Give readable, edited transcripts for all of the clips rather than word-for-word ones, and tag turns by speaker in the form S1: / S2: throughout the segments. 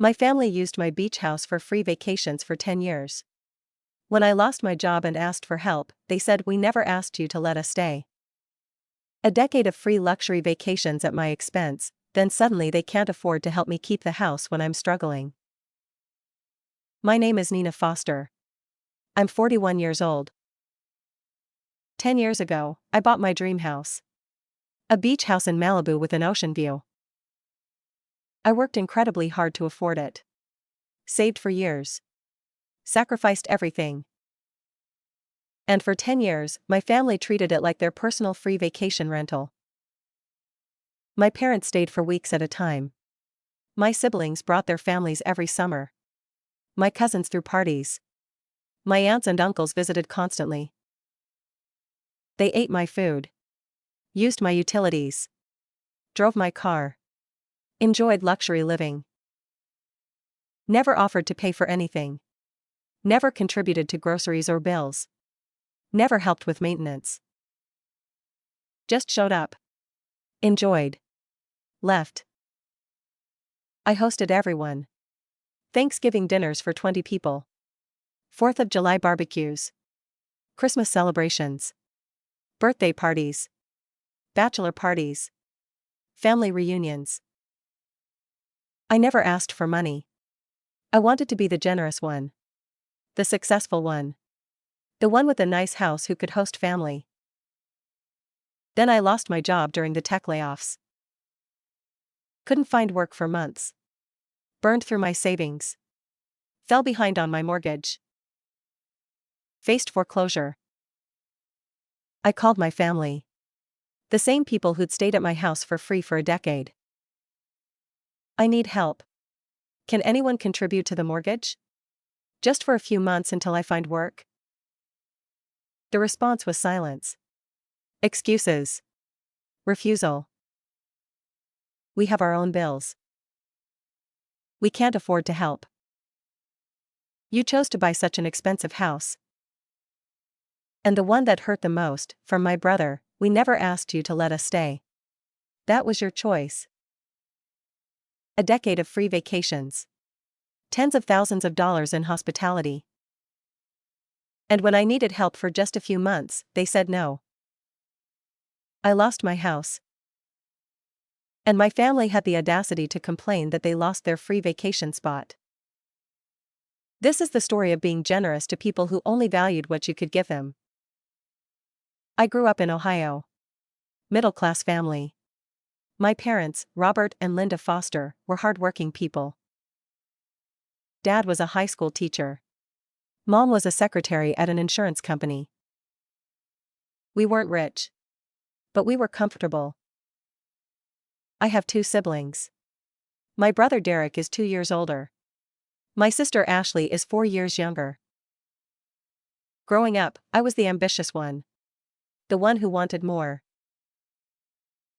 S1: My family used my beach house for free vacations for 10 years. When I lost my job and asked for help, they said, "We never asked you to let us stay." A decade of free luxury vacations at my expense, then suddenly they can't afford to help me keep the house when I'm struggling. My name is Nina Foster. I'm 41 years old. 10 years ago, I bought my dream house. A beach house in Malibu with an ocean view. I worked incredibly hard to afford it. Saved for years. Sacrificed everything. And for 10 years, my family treated it like their personal free vacation rental. My parents stayed for weeks at a time. My siblings brought their families every summer. My cousins threw parties. My aunts and uncles visited constantly. They ate my food. Used my utilities. Drove my car. Enjoyed luxury living. Never offered to pay for anything. Never contributed to groceries or bills. Never helped with maintenance. Just showed up. Enjoyed. Left. I hosted everyone. Thanksgiving dinners for 20 people. 4th of July barbecues. Christmas celebrations. Birthday parties. Bachelor parties. Family reunions. I never asked for money. I wanted to be the generous one. The successful one. The one with a nice house who could host family. Then I lost my job during the tech layoffs. Couldn't find work for months. Burned through my savings. Fell behind on my mortgage. Faced foreclosure. I called my family. The same people who'd stayed at my house for free for a decade. I need help. Can anyone contribute to the mortgage? Just for a few months until I find work? The response was silence. Excuses. Refusal. We have our own bills. We can't afford to help. You chose to buy such an expensive house. And the one that hurt the most, from my brother, we never asked you to let us stay. That was your choice. A decade of free vacations. Tens of thousands of dollars in hospitality. And when I needed help for just a few months, they said no. I lost my house. And my family had the audacity to complain that they lost their free vacation spot. This is the story of being generous to people who only valued what you could give them. I grew up in Ohio. Middle-class family. My parents, Robert and Linda Foster, were hardworking people. Dad was a high school teacher. Mom was a secretary at an insurance company. We weren't rich. But we were comfortable. I have 2 siblings. My brother Derek is 2 years older. My sister Ashley is 4 years younger. Growing up, I was the ambitious one. The one who wanted more.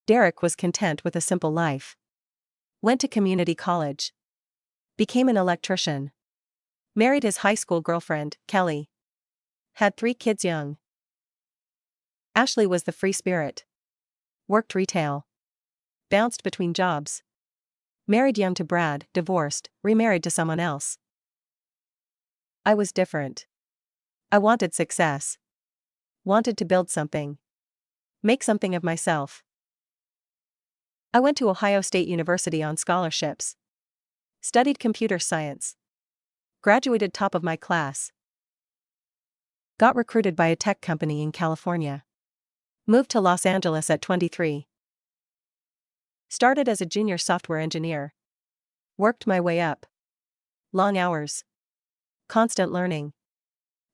S1: Derek was content with a simple life. Went to community college. Became an electrician. Married his high school girlfriend, Kelly. Had 3 kids young. Ashley was the free spirit. Worked retail. Bounced between jobs. Married young to Brad, divorced, remarried to someone else. I was different. I wanted success. Wanted to build something. Make something of myself. I went to Ohio State University on scholarships. Studied computer science. Graduated top of my class. Got recruited by a tech company in California. Moved to Los Angeles at 23. Started as a junior software engineer. Worked my way up. Long hours. Constant learning.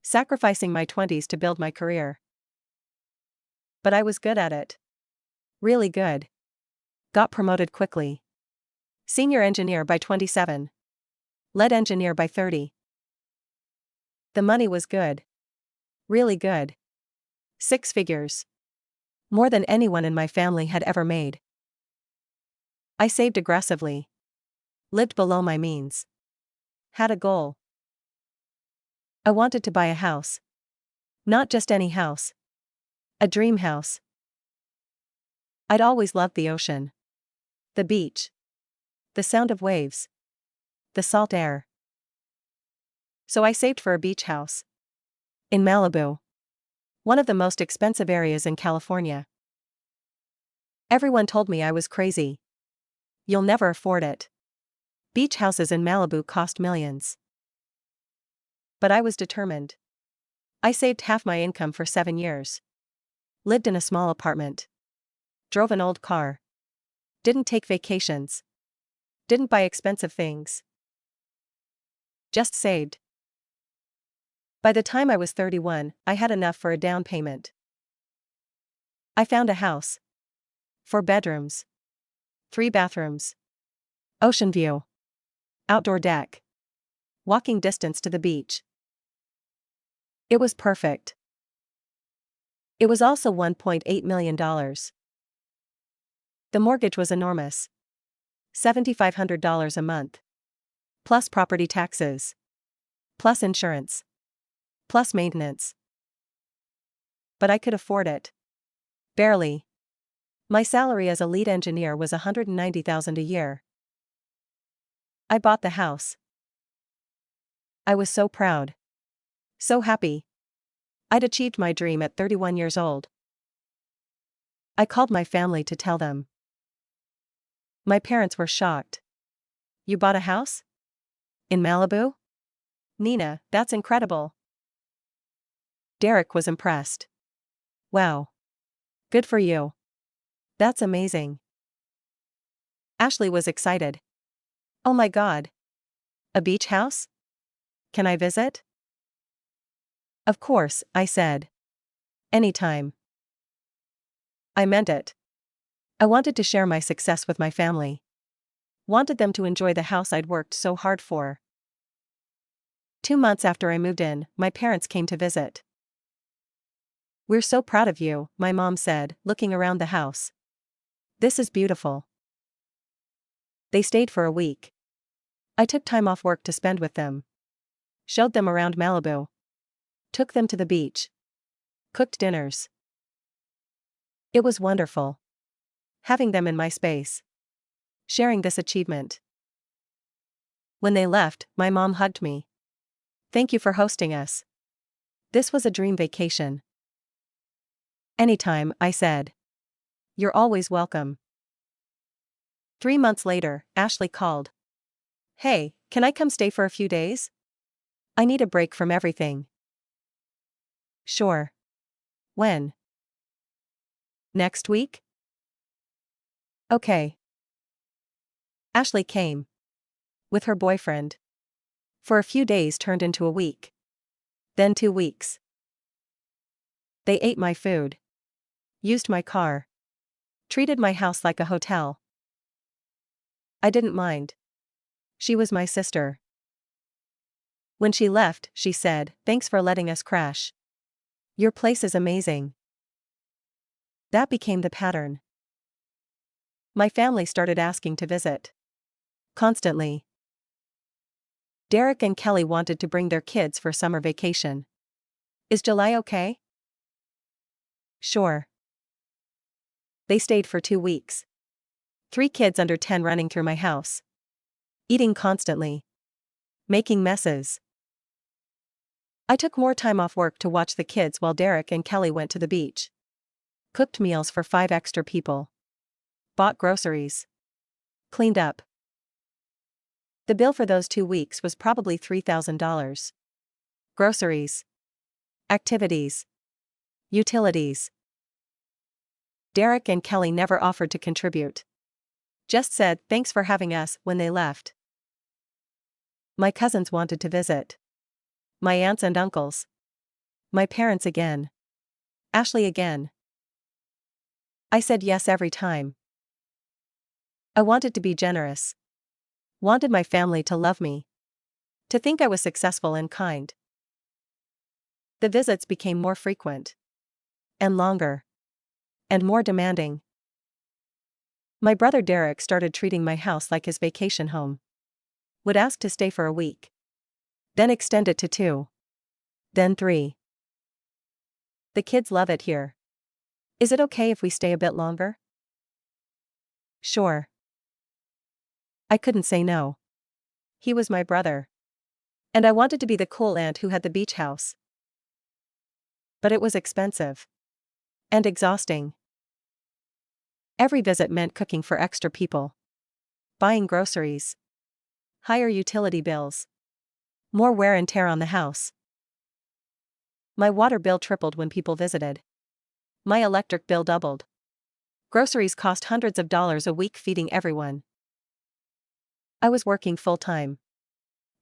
S1: Sacrificing my 20s to build my career. But I was good at it. Really good. Got promoted quickly. Senior engineer by 27. Lead engineer by 30. The money was good. Really good. 6 figures. More than anyone in my family had ever made. I saved aggressively. Lived below my means. Had a goal. I wanted to buy a house. Not just any house. A dream house. I'd always loved the ocean. The beach. The sound of waves. the salt air. So I saved for a beach house. In Malibu. One of the most expensive areas in California. Everyone told me I was crazy. You'll never afford it. Beach houses in Malibu cost millions. But I was determined. I saved half my income for 7 years. Lived in a small apartment. Drove an old car. Didn't take vacations. Didn't buy expensive things. Just saved. By the time I was 31, I had enough for a down payment. I found a house. 4 bedrooms. 3 bathrooms. Ocean view. Outdoor deck. Walking distance to the beach. It was perfect. It was also $1.8 million. The mortgage was enormous. $7,500 a month. Plus property taxes. Plus insurance. Plus maintenance. But I could afford it. Barely. My salary as a lead engineer was $190,000 a year. I bought the house. I was so proud. So happy. I'd achieved my dream at 31 years old. I called my family to tell them. My parents were shocked. You bought a house? In Malibu? Nina, that's incredible. Derek was impressed. Wow. Good for you. That's amazing. Ashley was excited. Oh my God. A beach house? Can I visit? Of course, I said. Anytime. I meant it. I wanted to share my success with my family. Wanted them to enjoy the house I'd worked so hard for. 2 months after I moved in, my parents came to visit. We're so proud of you, my mom said, looking around the house. This is beautiful. They stayed for a week. I took time off work to spend with them. Showed them around Malibu. Took them to the beach. Cooked dinners. It was wonderful. Having them in my space. Sharing this achievement. When they left, my mom hugged me. Thank you for hosting us. This was a dream vacation. Anytime, I said. You're always welcome. 3 months later, Ashley called. Hey, can I come stay for a few days? I need a break from everything. Sure. When? Next week? Okay. Ashley came. With her boyfriend. For a few days turned into a week. Then 2 weeks. They ate my food. Used my car. Treated my house like a hotel. I didn't mind. She was my sister. When she left, she said, "Thanks for letting us crash. Your place is amazing." That became the pattern. My family started asking to visit. Constantly. Derek and Kelly wanted to bring their kids for summer vacation. Is July okay? Sure. They stayed for 2 weeks. 3 kids under 10 running through my house. Eating constantly. Making messes. I took more time off work to watch the kids while Derek and Kelly went to the beach. Cooked meals for 5 extra people. Bought groceries. Cleaned up. The bill for those 2 weeks was probably $3,000. Groceries. Activities. Utilities. Derek and Kelly never offered to contribute. Just said thanks for having us when they left. My cousins wanted to visit. My aunts and uncles. My parents again. Ashley again. I said yes every time. I wanted to be generous. Wanted my family to love me. To think I was successful and kind. The visits became more frequent. And longer. And more demanding. My brother Derek started treating my house like his vacation home. Would ask to stay for a week. Then extend it to 2. Then 3. The kids love it here. Is it okay if we stay a bit longer? Sure. I couldn't say no. He was my brother. And I wanted to be the cool aunt who had the beach house. But it was expensive. And exhausting. Every visit meant cooking for extra people. Buying groceries. Higher utility bills. More wear and tear on the house. My water bill tripled when people visited. My electric bill doubled. Groceries cost hundreds of dollars a week feeding everyone. I was working full-time.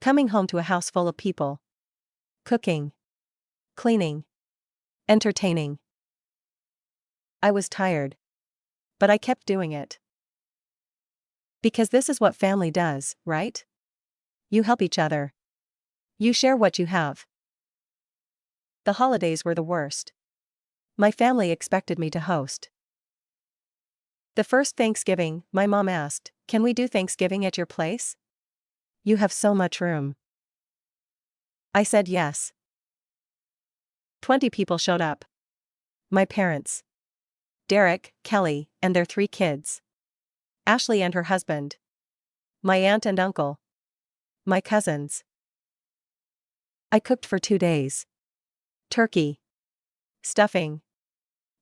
S1: Coming home to a house full of people. Cooking. Cleaning. Entertaining. I was tired. But I kept doing it. Because this is what family does, right? You help each other. You share what you have. The holidays were the worst. My family expected me to host. The first Thanksgiving, my mom asked, "Can we do Thanksgiving at your place? You have so much room." I said yes. 20 people showed up. My parents. Derek, Kelly, and their 3 kids. Ashley and her husband. My aunt and uncle. My cousins. I cooked for 2 days. Turkey. Stuffing.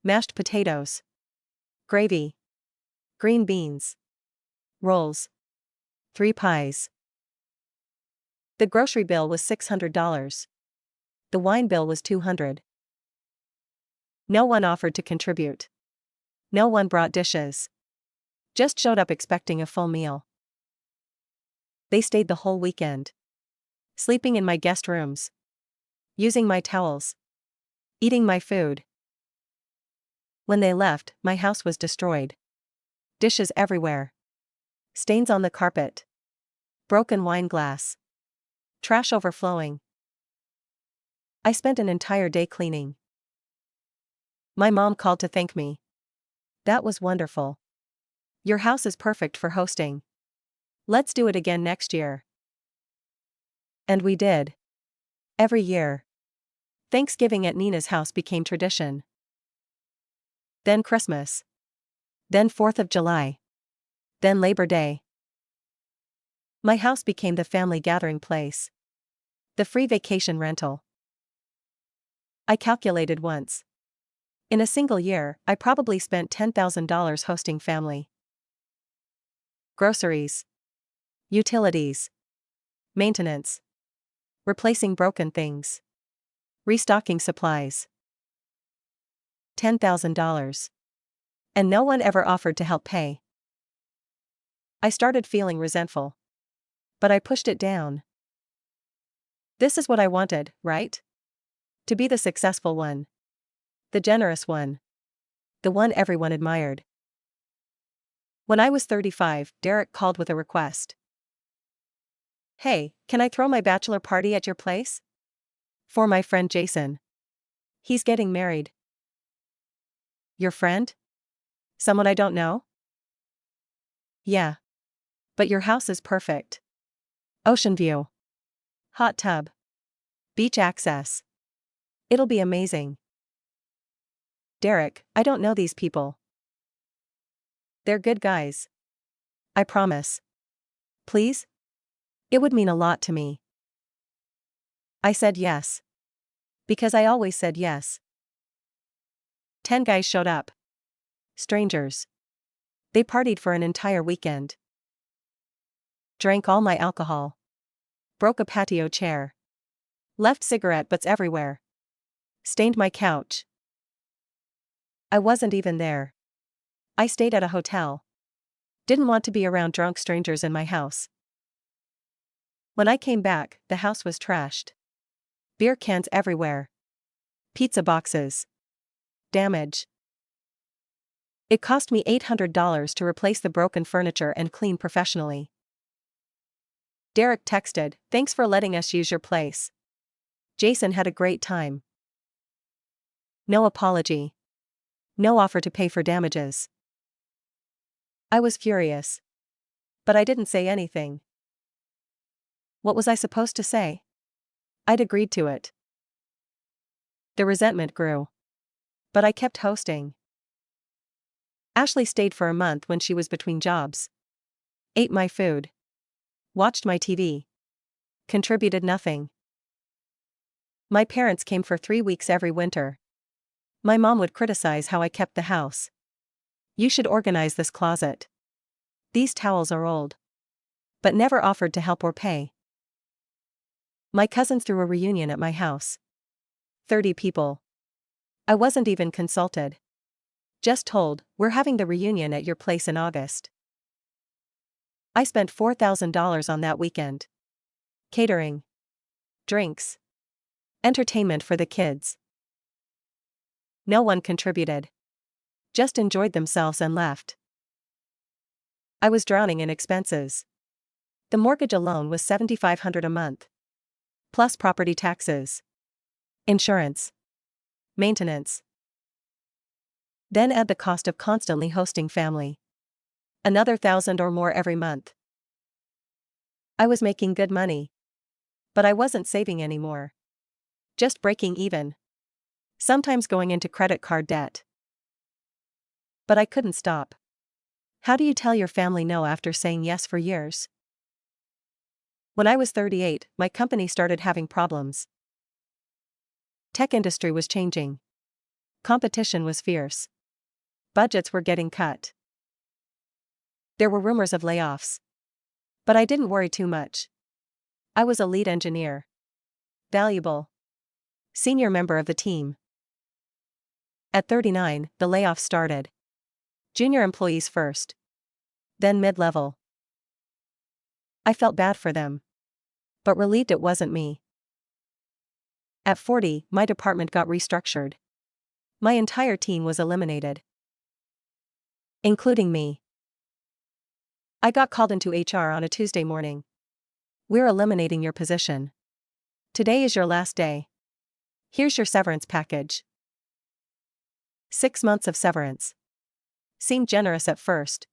S1: Mashed potatoes. Gravy. Green beans. Rolls. 3 pies. The grocery bill was $600. The wine bill was $200. No one offered to contribute. No one brought dishes. Just showed up expecting a full meal. They stayed the whole weekend. Sleeping in my guest rooms. Using my towels. Eating my food. When they left, my house was destroyed. Dishes everywhere. Stains on the carpet. Broken wine glass. Trash overflowing. I spent an entire day cleaning. My mom called to thank me. That was wonderful. Your house is perfect for hosting. Let's do it again next year. And we did. Every year. Thanksgiving at Nina's house became tradition. Then Christmas. Then 4th of July. Then Labor Day. My house became the family gathering place. The free vacation rental. I calculated once. In a single year, I probably spent $10,000 hosting family. Groceries. Utilities. Maintenance. Replacing broken things. Restocking supplies. $10,000. And no one ever offered to help pay. I started feeling resentful. But I pushed it down. This is what I wanted, right? To be the successful one. The generous one. The one everyone admired. When I was 35, Derek called with a request. "Hey, can I throw my bachelor party at your place? For my friend Jason. He's getting married." "Your friend? Someone I don't know?" "Yeah. But your house is perfect. Ocean view. Hot tub. Beach access. It'll be amazing." "Derek, I don't know these people." "They're good guys. I promise. Please? It would mean a lot to me." I said yes. Because I always said yes. 10 guys showed up. Strangers. They partied for an entire weekend. Drank all my alcohol. Broke a patio chair. Left cigarette butts everywhere. Stained my couch. I wasn't even there. I stayed at a hotel. Didn't want to be around drunk strangers in my house. When I came back, the house was trashed. Beer cans everywhere. Pizza boxes. Damage. It cost me $800 to replace the broken furniture and clean professionally. Derek texted, "Thanks for letting us use your place. Jason had a great time." No apology. No offer to pay for damages. I was furious. But I didn't say anything. What was I supposed to say? I'd agreed to it. The resentment grew. But I kept hosting. Ashley stayed for a month when she was between jobs. Ate my food. Watched my TV. Contributed nothing. My parents came for 3 weeks every winter. My mom would criticize how I kept the house. You should organize this closet. These towels are old. But never offered to help or pay. My cousins threw a reunion at my house. 30 people. I wasn't even consulted. Just told, we're having the reunion at your place in August. I spent $4,000 on that weekend. Catering. Drinks. Entertainment for the kids. No one contributed. Just enjoyed themselves and left. I was drowning in expenses. The mortgage alone was $7,500 a month. Plus property taxes. Insurance. Maintenance. Then add the cost of constantly hosting family. Another $1,000 or more every month. I was making good money. But I wasn't saving anymore. Just breaking even. Sometimes going into credit card debt. But I couldn't stop. How do you tell your family no after saying yes for years? When I was 38, my company started having problems. Tech industry was changing. Competition was fierce. Budgets were getting cut. There were rumors of layoffs. But I didn't worry too much. I was a lead engineer. Valuable. Senior member of the team. At 39, the layoffs started. Junior employees first. Then mid-level. I felt bad for them. But relieved it wasn't me. At 40, my department got restructured. My entire team was eliminated. Including me. I got called into HR on a Tuesday morning. We're eliminating your position. Today is your last day. Here's your severance package. 6 months of severance. Seemed generous at first.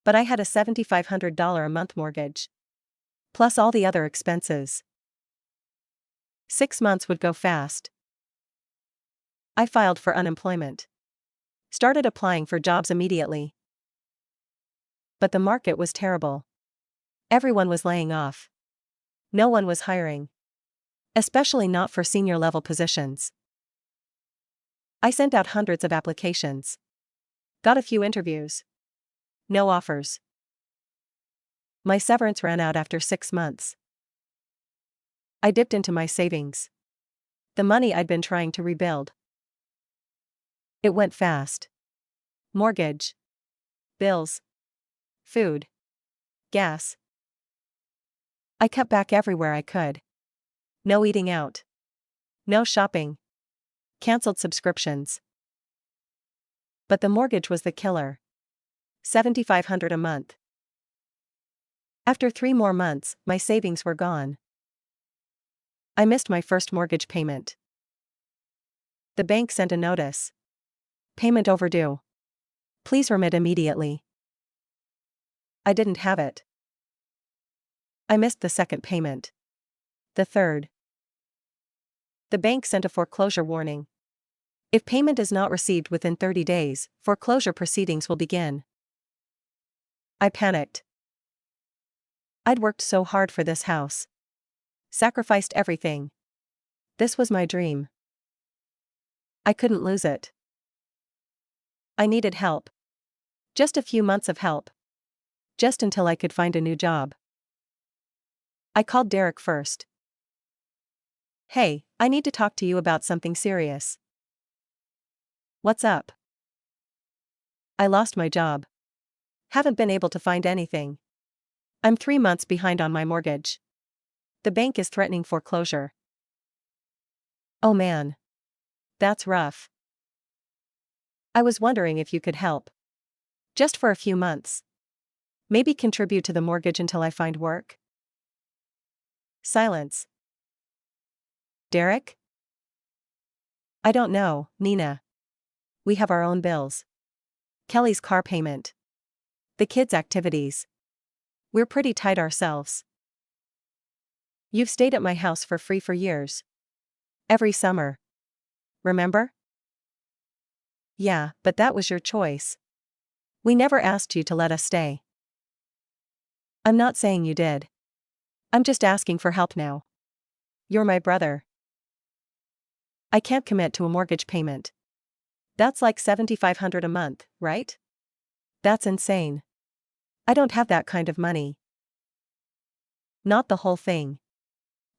S1: But I had a $7,500 a month mortgage. Plus all the other expenses. 6 months would go fast. I filed for unemployment. Started applying for jobs immediately. But the market was terrible. Everyone was laying off. No one was hiring. Especially not for senior level positions. I sent out hundreds of applications. Got a few interviews. No offers. My severance ran out after 6 months. I dipped into my savings. The money I'd been trying to rebuild. It went fast. Mortgage. Bills. Food. Gas. I cut back everywhere I could. No eating out. No shopping. Cancelled subscriptions. But the mortgage was the killer. $7,500 a month. After 3 more months, my savings were gone. I missed my first mortgage payment. The bank sent a notice. Payment overdue. Please remit immediately. I didn't have it. I missed the second payment. The third. The bank sent a foreclosure warning. If payment is not received within 30 days, foreclosure proceedings will begin. I panicked. I'd worked so hard for this house. Sacrificed everything. This was my dream. I couldn't lose it. I needed help. Just a few months of help. Just until I could find a new job. I called Derek first. Hey, I need to talk to you about something serious. What's up? I lost my job. Haven't been able to find anything. I'm 3 months behind on my mortgage. The bank is threatening foreclosure. Oh man. That's rough. I was wondering if you could help. Just for a few months. Maybe contribute to the mortgage until I find work. Silence. Derek? I don't know, Nina. We have our own bills. Kelly's car payment. The kids' activities. We're pretty tight ourselves. You've stayed at my house for free for years. Every summer. Remember? Yeah, but that was your choice. We never asked you to let us stay. I'm not saying you did. I'm just asking for help now. You're my brother. I can't commit to a mortgage payment. That's like $7,500 a month, right? That's insane. I don't have that kind of money. Not the whole thing.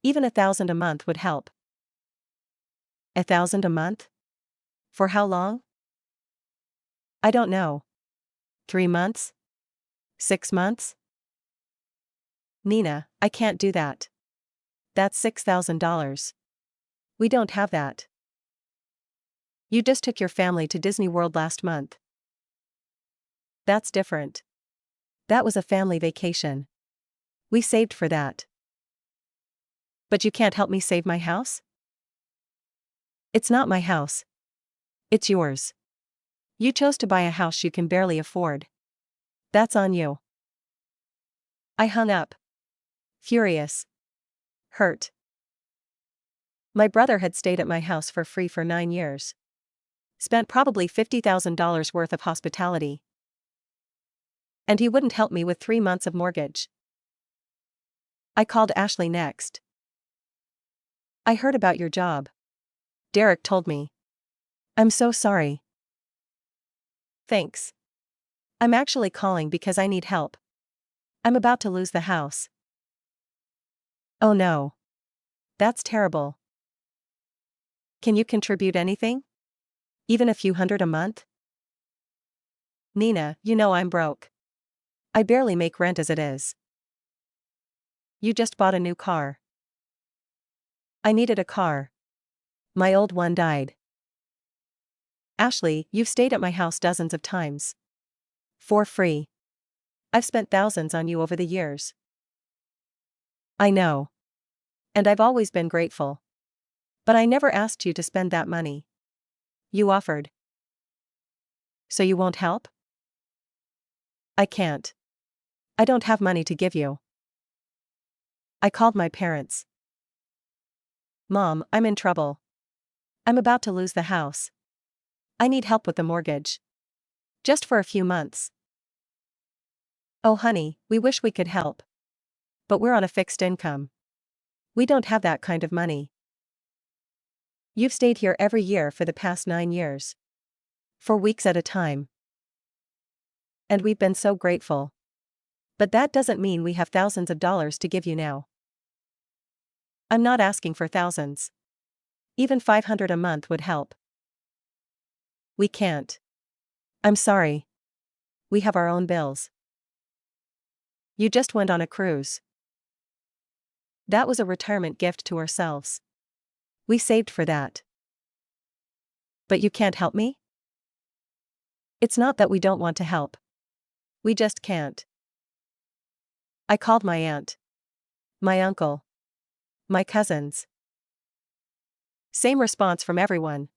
S1: Even $1,000 a month would help. $1,000 a month? For how long? I don't know. 3 months? 6 months? Nina, I can't do that. That's $6,000. We don't have that. You just took your family to Disney World last month. That's different. That was a family vacation. We saved for that. But you can't help me save my house? It's not my house. It's yours. You chose to buy a house you can barely afford. That's on you. I hung up. Furious. Hurt. My brother had stayed at my house for free for 9 years. Spent probably $50,000 worth of hospitality. And he wouldn't help me with 3 months of mortgage. I called Ashley next. I heard about your job. Derek told me. I'm so sorry. Thanks. I'm actually calling because I need help. I'm about to lose the house. Oh no. That's terrible. Can you contribute anything? Even a few hundred a month? Nina, you know I'm broke. I barely make rent as it is. You just bought a new car. I needed a car. My old one died. Ashley, you've stayed at my house dozens of times. For free. I've spent thousands on you over the years. I know. And I've always been grateful. But I never asked you to spend that money. You offered. So you won't help? I can't. I don't have money to give you. I called my parents. Mom, I'm in trouble. I'm about to lose the house. I need help with the mortgage. Just for a few months. Oh honey, we wish we could help. But we're on a fixed income. We don't have that kind of money. You've stayed here every year for the past 9 years. For weeks at a time. And we've been so grateful. But that doesn't mean we have thousands of dollars to give you now. I'm not asking for thousands. Even $500 a month would help. We can't. I'm sorry. We have our own bills. You just went on a cruise. That was a retirement gift to ourselves. We saved for that. But you can't help me? It's not that we don't want to help. We just can't. I called my aunt. My uncle. My cousins. Same response from everyone.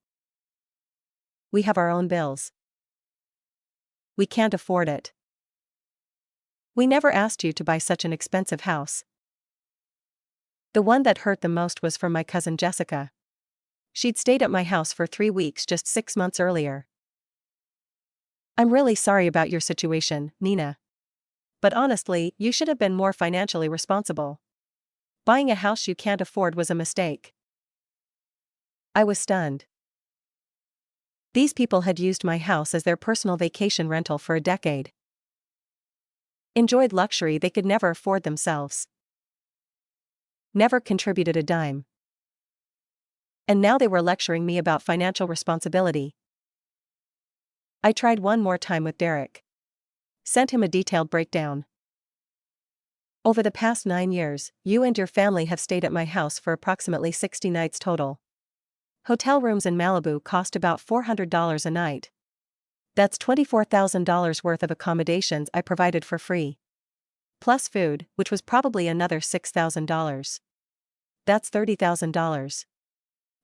S1: We have our own bills. We can't afford it. We never asked you to buy such an expensive house. The one that hurt the most was from my cousin Jessica. She'd stayed at my house for 3 weeks just 6 months earlier. I'm really sorry about your situation, Nina. But honestly, you should have been more financially responsible. Buying a house you can't afford was a mistake. I was stunned. These people had used my house as their personal vacation rental for a decade. Enjoyed luxury they could never afford themselves. Never contributed a dime. And now they were lecturing me about financial responsibility. I tried one more time with Derek. Sent him a detailed breakdown. Over the past 9 years, you and your family have stayed at my house for approximately 60 nights total. Hotel rooms in Malibu cost about $400 a night. That's $24,000 worth of accommodations I provided for free. Plus food, which was probably another $6,000. That's $30,000.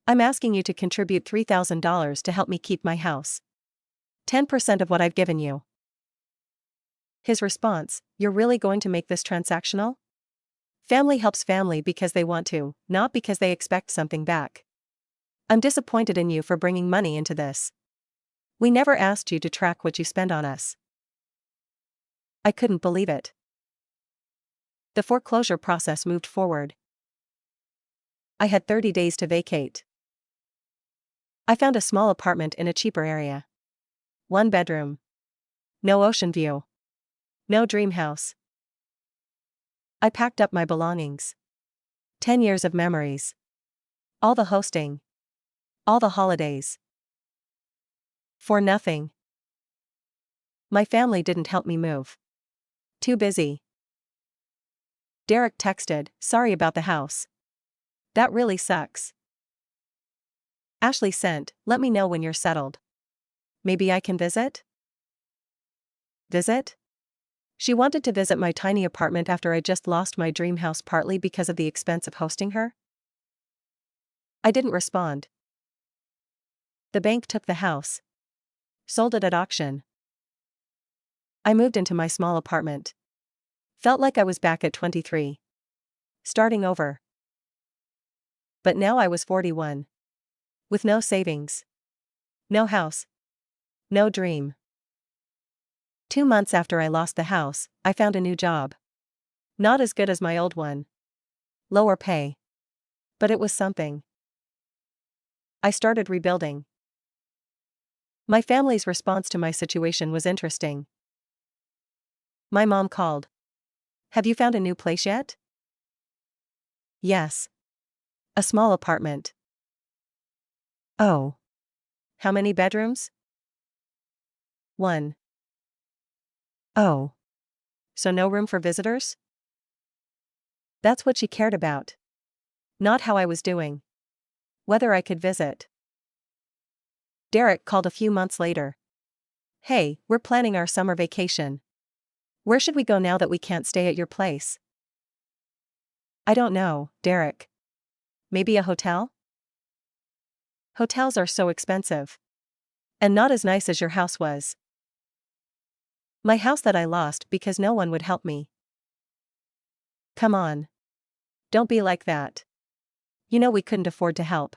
S1: I'm asking you to contribute $3,000 to help me keep my house. 10% of what I've given you. His response, you're really going to make this transactional? Family helps family because they want to, not because they expect something back. I'm disappointed in you for bringing money into this. We never asked you to track what you spend on us. I couldn't believe it. The foreclosure process moved forward. I had 30 days to vacate. I found a small apartment in a cheaper area. 1 bedroom. No ocean view. No dream house. I packed up my belongings. 10 years of memories. All the hosting. All the holidays. For nothing. My family didn't help me move. Too busy. Derek texted, "Sorry about the house. That really sucks." Ashley sent, "Let me know when you're settled. Maybe I can visit?" Visit? She wanted to visit my tiny apartment after I just lost my dream house, partly because of the expense of hosting her. I didn't respond. The bank took the house. Sold it at auction. I moved into my small apartment. Felt like I was back at 23. Starting over. But now I was 41. With no savings. No house. No dream. 2 months after I lost the house, I found a new job. Not as good as my old one. Lower pay. But it was something. I started rebuilding. My family's response to my situation was interesting. My mom called. "Have you found a new place yet?" "Yes. A small apartment." "Oh. How many bedrooms?" "1." "Oh. So no room for visitors?" That's what she cared about. Not how I was doing. Whether I could visit. Derek called a few months later. "Hey, we're planning our summer vacation. Where should we go now that we can't stay at your place?" "I don't know, Derek. Maybe a hotel?" "Hotels are so expensive. And not as nice as your house was." "My house that I lost because no one would help me." "Come on. Don't be like that. You know we couldn't afford to help."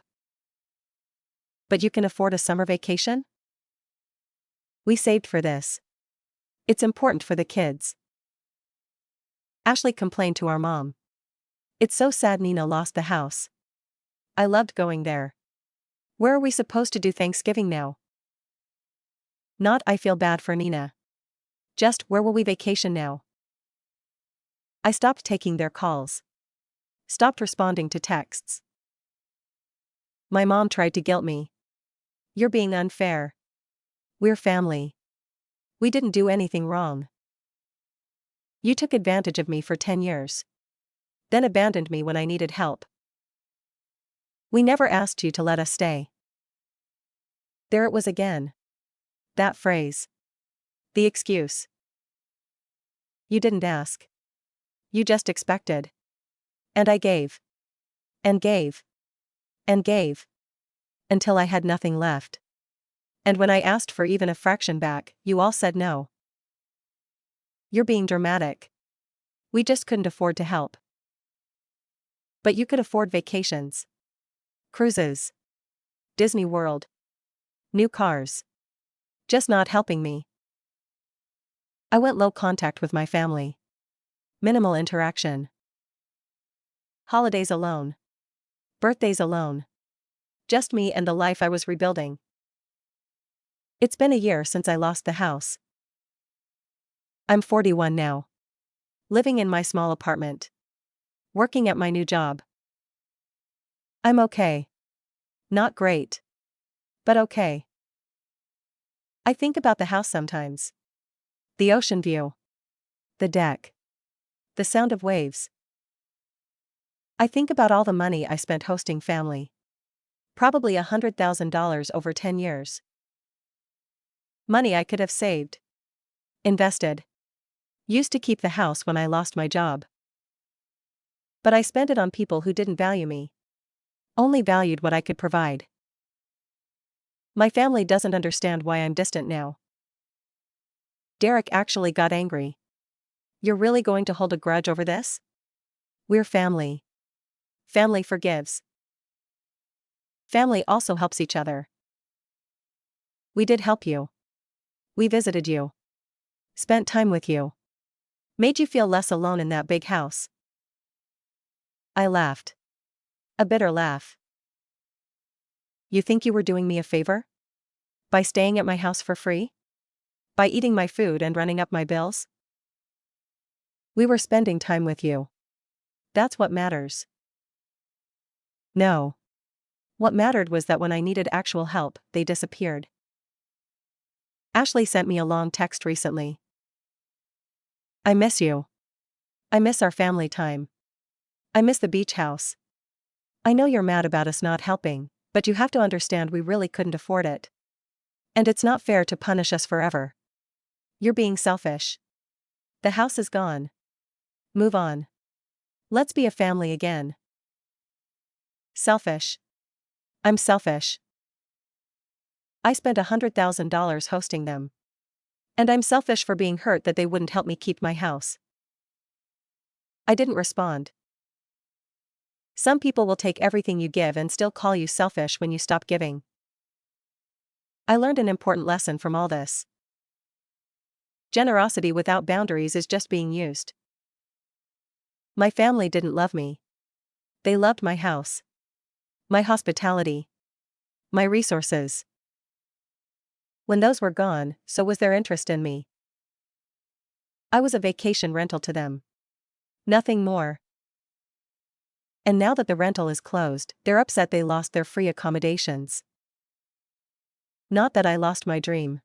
S1: "But you can afford a summer vacation?" "We saved for this. It's important for the kids." Ashley complained to our mom. "It's so sad Nina lost the house. I loved going there. Where are we supposed to do Thanksgiving now?" Not "I feel bad for Nina." Just "Where will we vacation now?" I stopped taking their calls. Stopped responding to texts. My mom tried to guilt me. "You're being unfair. We're family. We didn't do anything wrong. You took advantage of me for 10 years. Then abandoned me when I needed help. We never asked you to let us stay." There it was again. That phrase. The excuse. You didn't ask. You just expected. And I gave. And gave. And gave. Until I had nothing left. And when I asked for even a fraction back, you all said no. You're being dramatic. We just couldn't afford to help. But you could afford vacations. Cruises. Disney World. New cars. Just not helping me. I went low contact with my family. Minimal interaction. Holidays alone. Birthdays alone. Just me and the life I was rebuilding. It's been a year since I lost the house. I'm 41 now. Living in my small apartment. Working at my new job. I'm okay. Not great. But okay. I think about the house sometimes. The ocean view. The deck. The sound of waves. I think about all the money I spent hosting family. Probably $100,000 over 10 years. Money I could have saved. Invested. Used to keep the house when I lost my job. But I spent it on people who didn't value me. Only valued what I could provide. My family doesn't understand why I'm distant now. Derek actually got angry. "You're really going to hold a grudge over this? We're family. Family forgives. Family also helps each other. We did help you. We visited you. Spent time with you. Made you feel less alone in that big house. I laughed. A bitter laugh. You think you were doing me a favor? By staying at my house for free? By eating my food and running up my bills? We were spending time with you. That's what matters. No. What mattered was that when I needed actual help, they disappeared. Ashley sent me a long text recently. I miss you. I miss our family time. I miss the beach house. I know you're mad about us not helping, but you have to understand we really couldn't afford it. And it's not fair to punish us forever. You're being selfish. The house is gone. Move on. Let's be a family again. Selfish. I'm selfish. I spent $100,000 hosting them. And I'm selfish for being hurt that they wouldn't help me keep my house. I didn't respond. Some people will take everything you give and still call you selfish when you stop giving. I learned an important lesson from all this. Generosity without boundaries is just being used. My family didn't love me. They loved my house. My hospitality. My resources. When those were gone, so was their interest in me. I was a vacation rental to them. Nothing more. And now that the rental is closed, they're upset they lost their free accommodations. Not that I lost my dream.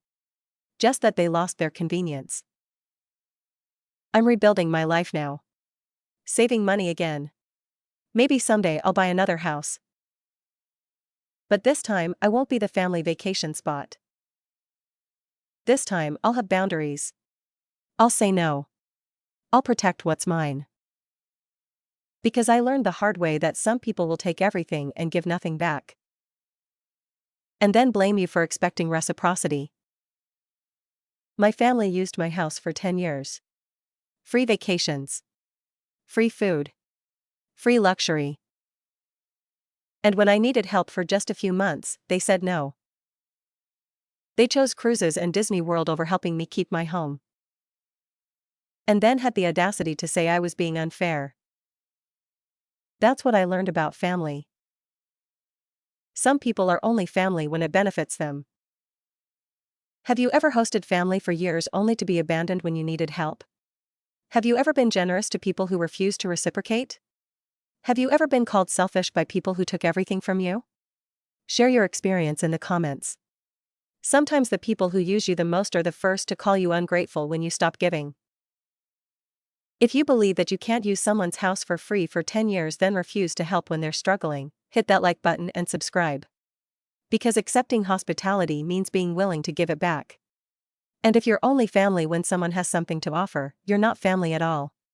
S1: Just that they lost their convenience. I'm rebuilding my life now. Saving money again. Maybe someday I'll buy another house. But this time I won't be the family vacation spot. This time I'll have boundaries. I'll say no. I'll protect what's mine. Because I learned the hard way that some people will take everything and give nothing back. And then blame you for expecting reciprocity. My family used my house for 10 years. Free vacations. Free food. Free luxury. And when I needed help for just a few months, they said no. They chose cruises and Disney World over helping me keep my home. And then had the audacity to say I was being unfair. That's what I learned about family. Some people are only family when it benefits them. Have you ever hosted family for years only to be abandoned when you needed help? Have you ever been generous to people who refused to reciprocate? Have you ever been called selfish by people who took everything from you? Share your experience in the comments. Sometimes the people who use you the most are the first to call you ungrateful when you stop giving. If you believe that you can't use someone's house for free for 10 years then refuse to help when they're struggling, hit that like button and subscribe. Because accepting hospitality means being willing to give it back. And if you're only family when someone has something to offer, you're not family at all.